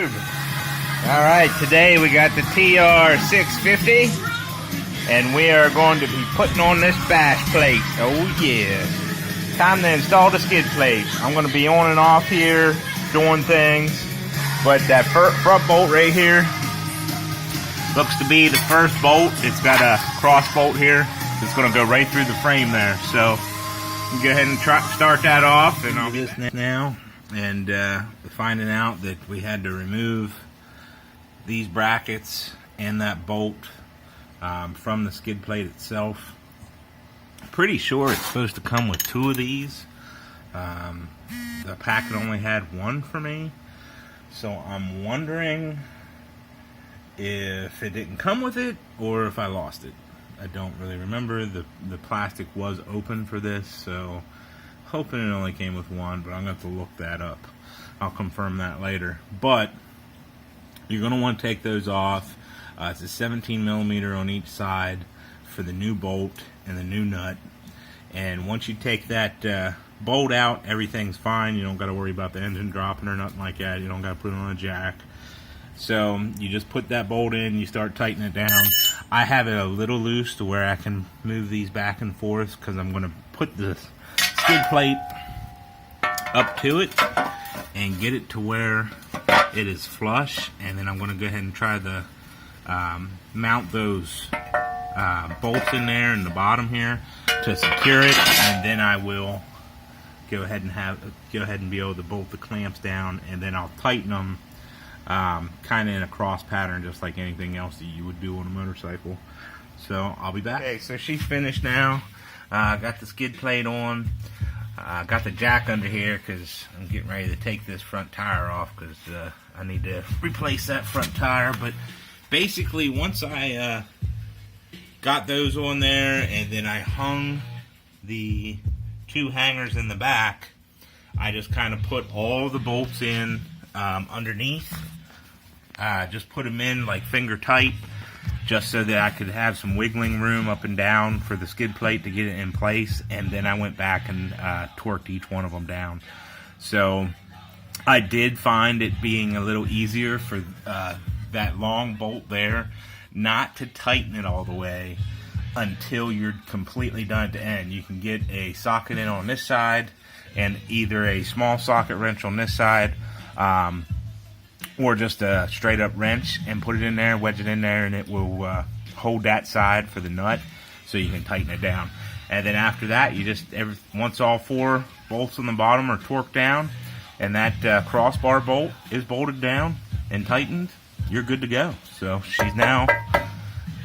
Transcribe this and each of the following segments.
YouTube. Alright, today we got the TR650 and we are going to be putting on this bash plate. Oh yeah. Time to install the skid plate. I'm going to be on and off here doing things, but that front bolt right here looks to be the first bolt. It's got a cross bolt here that's going to go right through the frame there. So we'll go ahead and start that off, and I'll do this now. And finding out that we had to remove these brackets and that bolt from the skid plate itself. Pretty sure it's supposed to come with two of these. The packet only had one for me, so I'm wondering if it didn't come with it or if I lost it. I don't really remember. The plastic was open for this, so hoping it only came with one, but I'm going to have to look that up. I'll confirm that later. But you're going to want to take those off. It's a 17 millimeter on each side for the new bolt and the new nut. And once you take that bolt out, everything's fine. You don't got to worry about the engine dropping or nothing like that. You don't got to put it on a jack. So you just put that bolt in, you start tightening it down. I have it a little loose to where I can move these back and forth because I'm going to put the skid plate up to it and get it to where it is flush, and then I'm going to go ahead and try to mount those bolts in there in the bottom here to secure it, and then I will go ahead and be able to bolt the clamps down, and then I'll tighten them kind of in a cross pattern, just like anything else that you would do on a motorcycle. So I'll be back. Okay, so she's finished now. Got the skid plate on. Got the jack under here because I'm getting ready to take this front tire off because I need to replace that front tire. But basically, once I got those on there and then I hung the two hangers in the back, I just kind of put all the bolts in underneath. Just put them in like finger tight, just so that I could have some wiggling room up and down for the skid plate to get it in place. And then I went back and torqued each one of them down. So I did find it being a little easier for that long bolt there not to tighten it all the way until you're completely done at the end. You can get a socket in on this side and either a small socket wrench on this side, or just a straight up wrench and put it in there, wedge it in there, and it will hold that side for the nut so you can tighten it down. And then after that, you just, once all four bolts on the bottom are torqued down and that crossbar bolt is bolted down and tightened, you're good to go. So she's now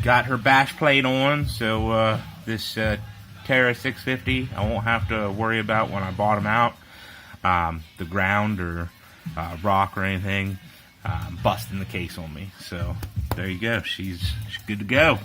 got her bash plate on, so this Terra 650 I won't have to worry about when I bottom out the ground or rock or anything busting the case on me. So there you go, she's good to go.